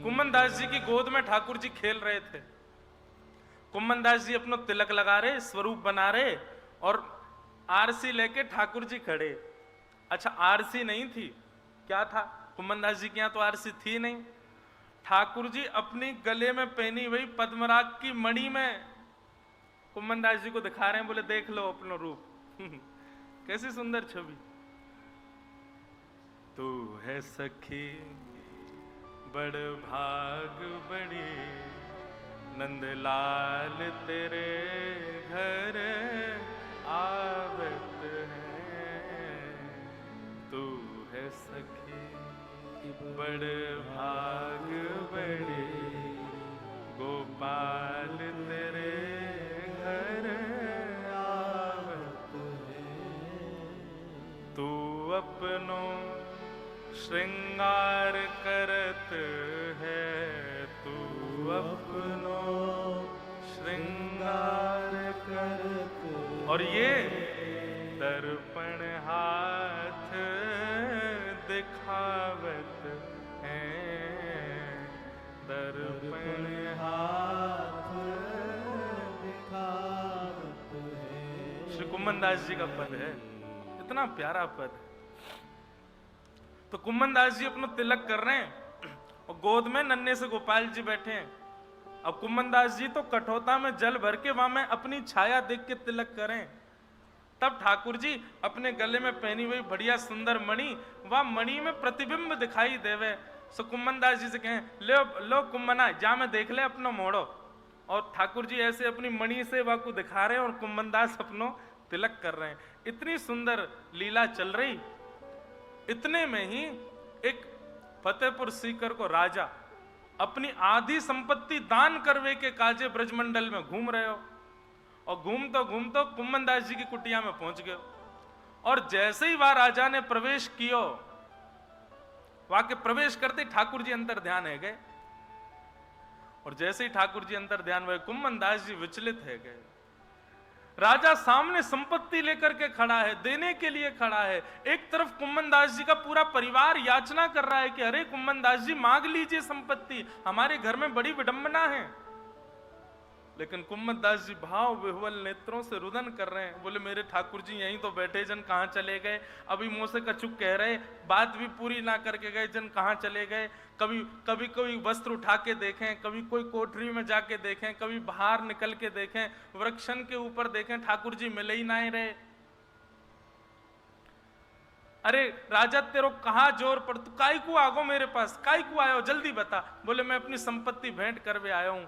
कुम्मनदास जी की गोद में ठाकुर जी खेल रहे थे। कुम्मनदास जी अपना तिलक लगा रहे, स्वरूप बना रहे, और आरसी लेके ठाकुर जी खड़े। अच्छा, आरसी नहीं थी, क्या था? कुम्मनदास जी के यहाँ तो आरसी थी नहीं। ठाकुर जी अपनी गले में पहनी हुई पद्मराग की मणि में कुम्मनदास जी को दिखा रहे हैं, बोले देख लो अपना रूप। कैसी सुंदर छवि। तू है सखी बड़ भाग बड़ी, नंदलाल तेरे घर आवत है। तू है सखी बड़ भाग बड़ी, गोपाल तेरे घर आवत है। तू अपनो श्रृंगार करत है, तू अपनो श्रृंगार करत। और ये दर्पण हाथ दिखावत है, दर्पण हाथ दिखावत है। श्री कुम्मनदास जी का पद है, इतना प्यारा पद। तो कुम्मनदास जी अपना तिलक कर रहे हैं और गोद में नन्हे से गोपाल जी बैठे हैं। अब कुम्मनदास जी तो कठोता में जल भर के वहां में अपनी छाया देख के तिलक करें। तब ठाकुर जी अपने गले में पहनी हुई बढ़िया सुंदर मणि, वह मणि में प्रतिबिंब दिखाई देवे। सो कुम्मनदास जी से कहें, लो लो कुम्मना जा में देख ले अपनो मोड़ो। और ठाकुर जी ऐसे अपनी मणि से वह को दिखा रहे हैं और कुम्मनदास अपनो तिलक कर रहे हैं। इतनी सुंदर लीला चल रही। इतने में ही एक फतेहपुर सीकर को राजा अपनी आधी संपत्ति दान करवे के काजे ब्रजमंडल में घूम रहे हो, और घूमतो घूमतो कुम्मनदास जी की कुटिया में पहुंच गए। और जैसे ही वह राजा ने प्रवेश कियो, वहां के प्रवेश करते ठाकुर जी अंतर ध्यान है गए। और जैसे ही ठाकुर जी अंतर ध्यान हुए, कुम्मनदास जी विचलित है गए। राजा सामने संपत्ति लेकर के खड़ा है, देने के लिए खड़ा है। एक तरफ कुम्मनदास जी का पूरा परिवार याचना कर रहा है कि अरे कुम्मनदास जी मांग लीजिए संपत्ति, हमारे घर में बड़ी विडंबना है। लेकिन कुम्मनदास जी भाव विह्वल नेत्रों से रुदन कर रहे हैं, बोले मेरे ठाकुर जी यहीं तो बैठे, जन कहां चले गए? अभी मुंह से कछुक कह रहे, बात भी पूरी ना करके गए, जन कहां चले गए? कभी कभी कोई वस्त्र उठा के देखें, कभी कोई कोठरी में जाके देखें, कभी बाहर निकल के देखें, वृक्षन के ऊपर देखें, ठाकुर जी मिले ही ना ही रहे। अरे राजा तेरो कहा जोर पड़, तू काई को आगो मेरे पास, काई को आयो, जल्दी बता। बोले मैं अपनी संपत्ति भेंट करवे आया हूं।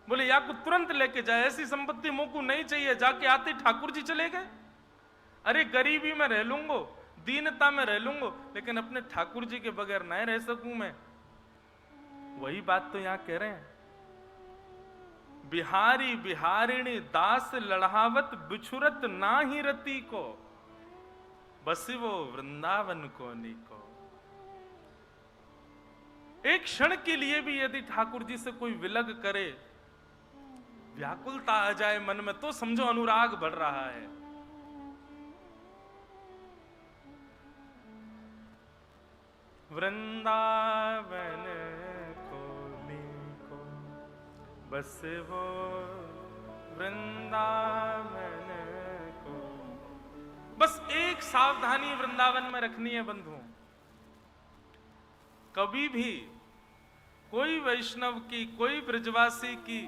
बोले या को तुरंत लेके जाए, ऐसी संपत्ति मुंह को नहीं चाहिए। जाके आते ठाकुर जी चले गए। अरे गरीबी में रह लूंगो, दीनता में रह लूंगो, लेकिन अपने ठाकुर जी के बगैर नहीं रह सकूं मैं। वही बात तो यहां कह रहे हैं, बिहारी बिहारिणी दास लड़ावत बिछुरत ना ही रति को, बस वो वृंदावन को नीको। एक क्षण के लिए भी यदि ठाकुर जी से कोई विलग करे, व्याकुलता आ जाए मन में, तो समझो अनुराग बढ़ रहा है। वृंदावन को नीको, बस वो वृंदावन को। बस एक सावधानी वृंदावन में रखनी है बंधुओं, कभी भी कोई वैष्णव की, कोई ब्रजवासी की,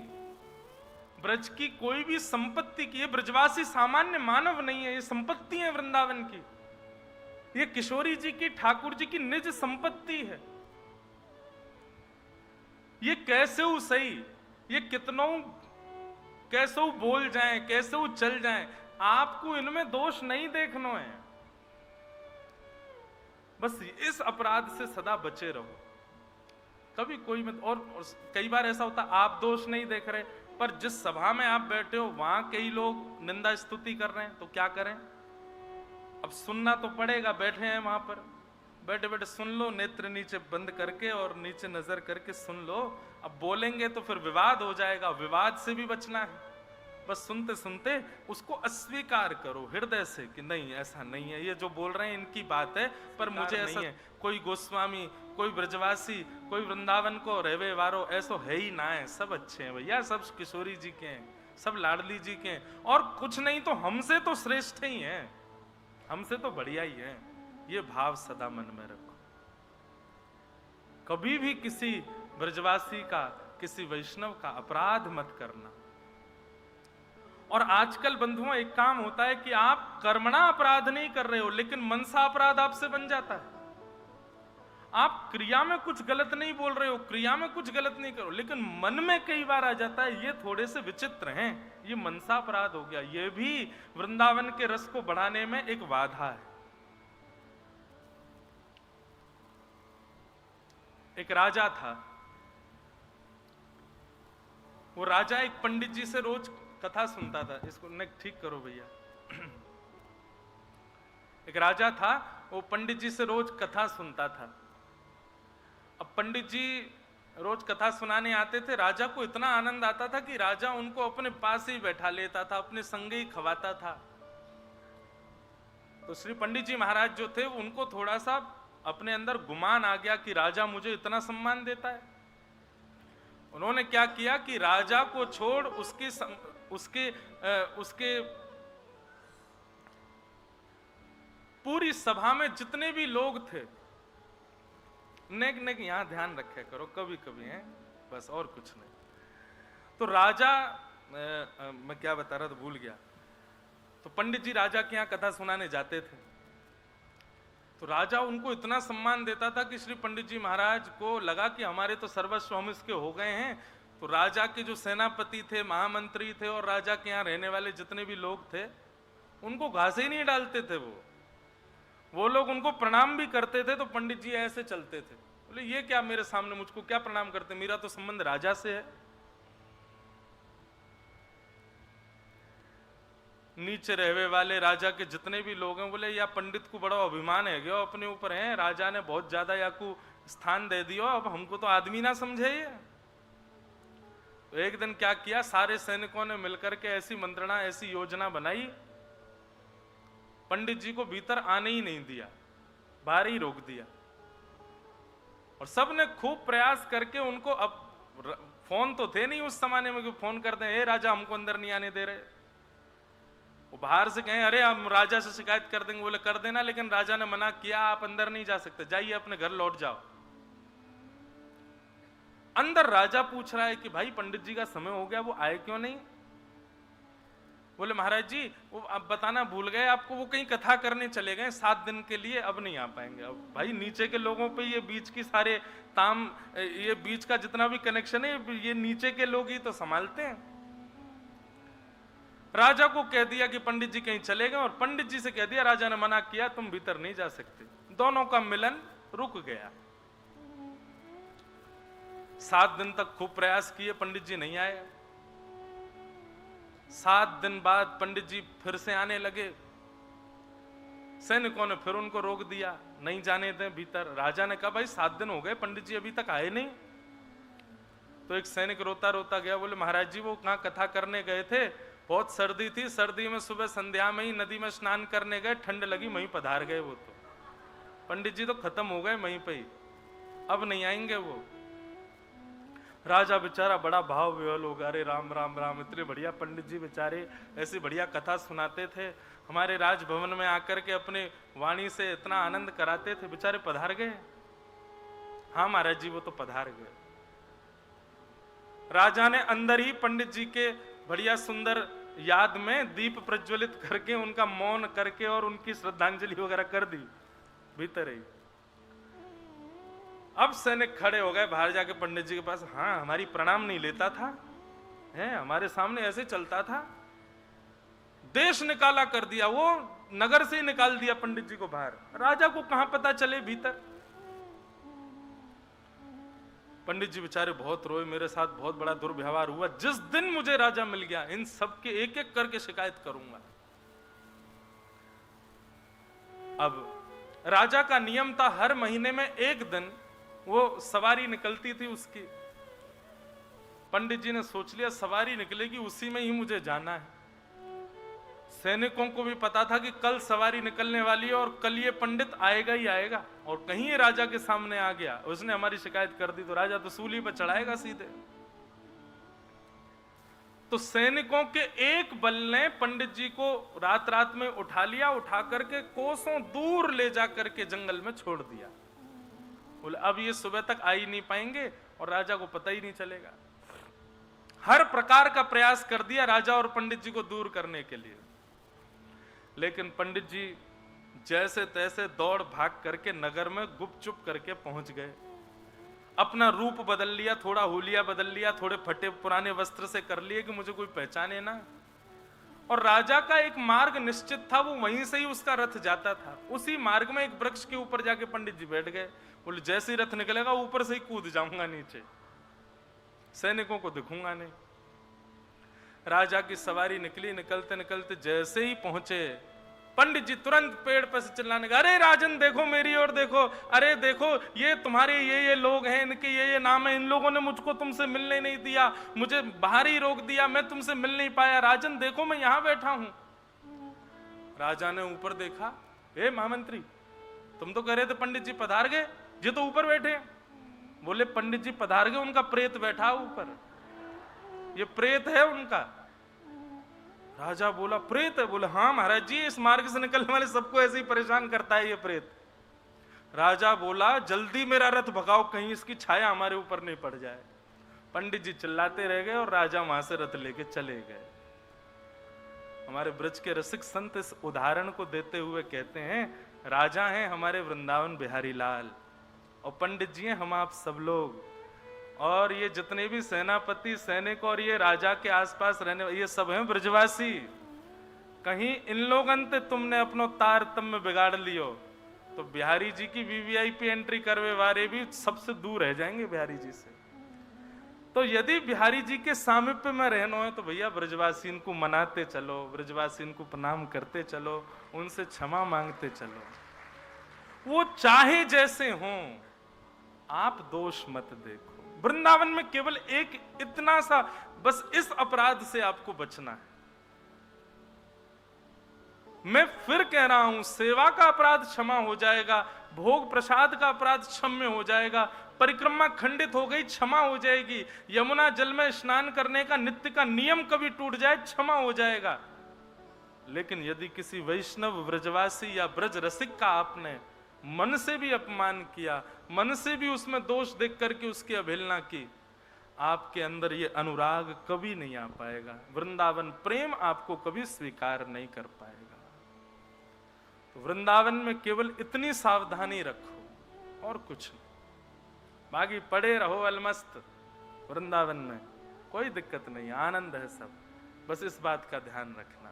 ब्रज की कोई भी संपत्ति की, ये ब्रजवासी सामान्य मानव नहीं है, ये संपत्ति है वृंदावन की। ये किशोरी जी की, ठाकुर जी की निज संपत्ति है। ये कैसे हो सही, ये कितनों कैसे हो बोल जाएं, कैसे हो चल जाएं, आपको इनमें दोष नहीं देखना है। बस इस अपराध से सदा बचे रहो, कभी कोई मत। और कई बार ऐसा होता आप दोष नहीं देख रहे, पर जिस सभा में आप बैठे हो वहां कई लोग निंदा स्तुति कर रहे हैं, तो क्या करें? अब सुनना तो पड़ेगा, बैठे हैं वहां पर, बैठे बैठे सुन लो, नेत्र नीचे बंद करके और नीचे नजर करके सुन लो। अब बोलेंगे तो फिर विवाद हो जाएगा, विवाद से भी बचना है। बस सुनते सुनते उसको अस्वीकार करो हृदय से कि नहीं, ऐसा नहीं है, ये जो बोल रहे हैं इनकी बात है, पर मुझे ऐसा नहीं है। कोई गोस्वामी, कोई ब्रजवासी, कोई वृंदावन को रहवे वारो ऐसो है ही ना है। सब अच्छे हैं भैया, सब किशोरी जी के हैं, सब लाडली जी के हैं, और कुछ नहीं तो हमसे तो श्रेष्ठ ही हैं, हमसे तो बढ़िया ही है। ये भाव सदा मन में रखो। कभी भी किसी ब्रजवासी का, किसी वैष्णव का अपराध मत करना। और आजकल बंधुओं एक काम होता है कि आप कर्मणा अपराध नहीं कर रहे हो, लेकिन मनसा अपराध आपसे बन जाता है। आप क्रिया में कुछ गलत नहीं बोल रहे हो, क्रिया में कुछ गलत नहीं करो, लेकिन मन में कई बार आ जाता है। ये थोड़े से विचित्र हैं, ये मनसा अपराध हो गया। ये भी वृंदावन के रस को बढ़ाने में एक बाधा है। एक राजा था, वो राजा एक पंडित जी से रोज कथा सुनता था। इसको न ठीक करो भैया। एक राजा था, वो पंडित जी से रोज कथा सुनता था। अब पंडित जी रोज कथा सुनाने आते थे। राजा को इतना आनंद आता था कि राजा उनको अपने पास ही बैठा लेता था, अपने संग ही खवाता था। तो श्री पंडित जी महाराज जो थे, उनको थोड़ा सा अपने अंदर गुमान आ गया कि राजा मुझे इतना सम्मान देता है। उन्होंने क्या किया कि राजा को छोड़ उसके पूरी सभा में जितने भी लोग थे, नेक यहां ध्यान रखे करो कभी कभी है, बस और कुछ नहीं। तो राजा, मैं क्या बता रहा था भूल गया। तो पंडित जी राजा के यहां कथा सुनाने जाते थे, तो राजा उनको इतना सम्मान देता था कि श्री पंडित जी महाराज को लगा कि हमारे तो सर्वस्व हम इसके हो गए हैं। तो राजा के जो सेनापति थे, महामंत्री थे, और राजा के यहाँ रहने वाले जितने भी लोग थे, उनको घास ही नहीं डालते थे। वो लोग उनको प्रणाम भी करते थे, तो पंडित जी ऐसे चलते थे। बोले ये क्या मेरे सामने मुझको क्या प्रणाम करते, मेरा तो संबंध राजा से है। नीचे रहवे वाले राजा के जितने भी लोग हैं, बोले या पंडित को बड़ा अभिमान है गया अपने ऊपर है, राजा ने बहुत ज्यादा या को स्थान दे दियो, अब हमको तो आदमी ना समझे ये। तो एक दिन क्या किया, सारे सैनिकों ने मिलकर के ऐसी मंत्रणा, ऐसी योजना बनाई, पंडित जी को भीतर आने ही नहीं दिया, बाहर ही रोक दिया। और सबने खूब प्रयास करके उनको, अब फोन तो थे नहीं उस जमाने में कि फोन करते हैं, राजा हमको अंदर नहीं आने दे रहे। वो बाहर से कहें अरे हम राजा से शिकायत कर देंगे, बोले कर देना, लेकिन राजा ने मना किया, आप अंदर नहीं जा सकते, जाइए अपने घर लौट जाओ। अंदर राजा पूछ रहा है कि भाई पंडित जी का समय हो गया, वो आए क्यों नहीं? बोले महाराज जी वो अब बताना भूल गए आपको, वो कहीं कथा करने चले गए 7 दिन के लिए, अब नहीं आ पाएंगे। अब भाई नीचे के लोगों पे ये बीच की सारे ताम, ये बीच का जितना भी कनेक्शन है, ये नीचे के लोग ही तो संभालते हैं। राजा को कह दिया कि पंडित जी कहीं चले गए, और पंडित जी से कह दिया राजा ने मना किया, तुम भीतर नहीं जा सकते। दोनों का मिलन रुक गया। 7 दिन तक खूब प्रयास किए, पंडित जी नहीं आए। 7 दिन बाद पंडित जी फिर से आने लगे। सैनिकों ने फिर उनको रोक दिया, नहीं जाने दें भीतर। राजा ने कहा भाई 7 दिन हो गए, पंडित जी अभी तक आए नहीं। तो एक सैनिक रोता रोता गया, बोले महाराज जी वो कहाँ कथा करने गए थे, बहुत सर्दी थी, सर्दी में सुबह संध्या में ही नदी में स्नान करने गए, ठंड लगी, वहीं पधार गए। वो तो पंडित जी तो खत्म हो गए वहीं पे ही, अब नहीं आएंगे वो। राजा बेचारा बड़ा भाव विवल हो गया, अरे राम राम राम, इतने बढ़िया पंडित जी बेचारे ऐसी बढ़िया कथा सुनाते थे, हमारे राजभवन में आकर के अपने वाणी से इतना आनंद कराते थे, बेचारे पधार गए। हाँ महाराज जी वो तो पधार गए। राजा ने अंदर ही पंडित जी के बढ़िया सुंदर याद में दीप प्रज्वलित करके, उनका मौन करके और उनकी श्रद्धांजलि वगैरह कर दी भीतर ही। अब सैनिक खड़े हो गए बाहर जाके पंडित जी के पास, हाँ हमारी प्रणाम नहीं लेता था, है हमारे सामने ऐसे चलता था, देश निकाला कर दिया, वो नगर से ही निकाल दिया पंडित जी को बाहर, राजा को कहां पता चले भीतर। पंडित जी बेचारे बहुत रोए, मेरे साथ बहुत बड़ा दुर्व्यवहार हुआ, जिस दिन मुझे राजा मिल गया इन सब के एक एक करके शिकायत करूंगा। अब राजा का नियम था हर महीने में एक दिन वो सवारी निकलती थी उसकी। पंडित जी ने सोच लिया सवारी निकलेगी उसी में ही मुझे जाना है। सैनिकों को भी पता था कि कल सवारी निकलने वाली है और कल ये पंडित आएगा ही आएगा, और कहीं ये राजा के सामने आ गया, उसने हमारी शिकायत कर दी तो राजा तो सूली पर चढ़ाएगा सीधे। तो सैनिकों के एक बल ने पंडित जी को रात रात में उठा लिया, उठा करके कोसों दूर ले जा करके जंगल में छोड़ दिया। बोले अब ये सुबह तक आ ही नहीं पाएंगे और राजा को पता ही नहीं चलेगा। हर प्रकार का प्रयास कर दिया राजा और पंडित जी को दूर करने के लिए, लेकिन पंडित जी जैसे तैसे दौड़ भाग करके नगर में गुपचुप करके पहुंच गए। अपना रूप बदल लिया, थोड़ा हुलिया बदल लिया, थोड़े फटे पुराने वस्त्र से कर लिए कि मुझे कोई पहचाने ना। और राजा का एक मार्ग निश्चित था, वो वहीं से ही उसका रथ जाता था। उसी मार्ग में एक वृक्ष के ऊपर जाके पंडित जी बैठ गए। बोले जैसे ही रथ निकलेगा ऊपर से ही कूद जाऊंगा नीचे, सैनिकों को दिखूंगा नहीं। राजा की सवारी निकली, निकलते निकलते जैसे ही पहुंचे पंडित जी तुरंत पेड़ पर से चिल्लाने लगे, अरे राजन देखो मेरी ओर देखो, अरे देखो ये तुम्हारे ये लोग हैं, इनके ये नाम है, इन लोगों ने मुझको तुमसे मिलने नहीं दिया, मुझे बाहर ही रोक दिया, मैं तुमसे मिल नहीं पाया। राजन देखो मैं यहां बैठा हूं। राजा ने ऊपर देखा, ए महामंत्री तुम तो कह रहे थे पंडित जी पधार गए, ये तो ऊपर बैठे। बोले पंडित जी पधार गए, उनका प्रेत बैठा ऊपर, ये प्रेत है उनका। राजा बोला प्रेत है? बोले हाँ महाराज जी, इस मार्ग से निकलने वाले सबको ऐसे ही परेशान करता है ये प्रेत। राजा बोला जल्दी मेरा रथ भगाओ, कहीं इसकी छाया हमारे ऊपर नहीं पड़ जाए। पंडित जी चिल्लाते रह गए और राजा वहां से रथ लेके चले गए। हमारे ब्रज के रसिक संत इस उदाहरण को देते हुए कहते हैं, राजा हैं हमारे वृंदावन बिहारी लाल और पंडित जी हैं हम आप सब लोग, और ये जितने भी सेनापति सैनिक और ये राजा के आसपास रहने ये सब हैं ब्रजवासी। कहीं इन लोगों से तुमने अपनो तारतम्य बिगाड़ लियो तो बिहारी जी की वीवीआईपी एंट्री करवे वाले भी सबसे दूर रह जाएंगे बिहारी जी से। तो यदि बिहारी जी के सामीप्य में रहना है तो भैया ब्रजवासी इनको मनाते चलो, ब्रजवासी इनको प्रणाम करते चलो, उनसे क्षमा मांगते चलो। वो चाहे जैसे हों, आप दोष मत देखो। वृंदावन में केवल एक इतना सा बस इस अपराध से आपको बचना है। मैं फिर कह रहा हूं, सेवा का अपराध क्षमा हो जाएगा, भोग प्रसाद का अपराध क्षम्य हो जाएगा, परिक्रमा खंडित हो गई क्षमा हो जाएगी, यमुना जल में स्नान करने का नित्य का नियम कभी टूट जाए क्षमा हो जाएगा। लेकिन यदि किसी वैष्णव ब्रजवासी या ब्रज रसिक का आपने मन से भी अपमान किया, मन से भी उसमें दोष देख करके उसकी अवहेलना की, आपके अंदर ये अनुराग कभी नहीं आ पाएगा, वृंदावन प्रेम आपको कभी स्वीकार नहीं कर पाएगा। तो वृंदावन में केवल इतनी सावधानी रखो और कुछ नहीं, बाकी पड़े रहो अलमस्त। वृंदावन में कोई दिक्कत नहीं, आनंद है सब, बस इस बात का ध्यान रखना।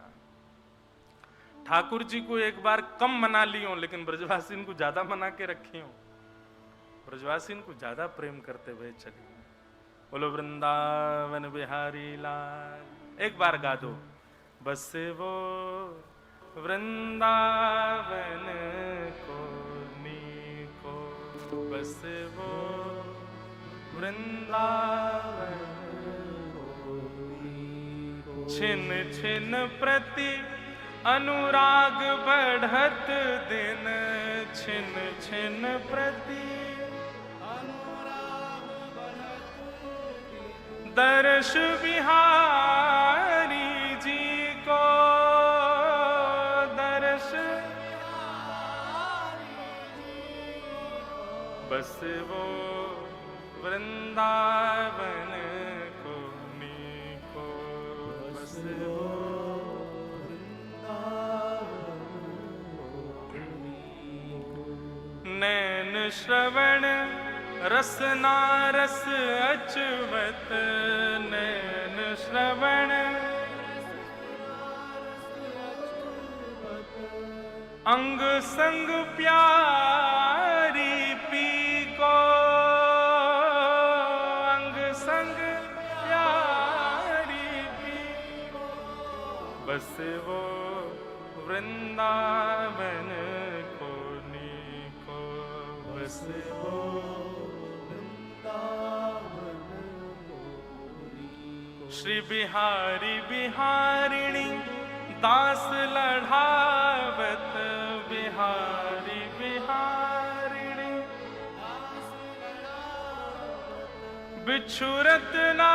ठाकुर जी को एक बार कम मना लियो, लेकिन ब्रजवासी इनको ज्यादा मना के रखियो, ब्रजवासी इनको ज्यादा प्रेम करते हुए चलिए। बोलो वृंदावन बिहारी लाल। एक बार गा दो, बस वो वृंदावन को नीको, बस वो वृंदावन को नीको। छिन छिन प्रति अनुराग बढ़त दिन, छिन छिन प्रति अनुराग बढ़त दिन। दर्श बिहारी जी को, दर्श बस वो वृंदावन को नीको, बस वो नैन श्रवण रसना रस अचवत, नैन श्रवण अंग संग प्यारी पी को, अंग संग प्यारी पी को। बस वो वृंदावन को नीको, बस वो वृंदावन को नीको। श्री बिहारी बिहारिणी दास लढ़ावत बिहारी बिहारिणी बिछुरत ना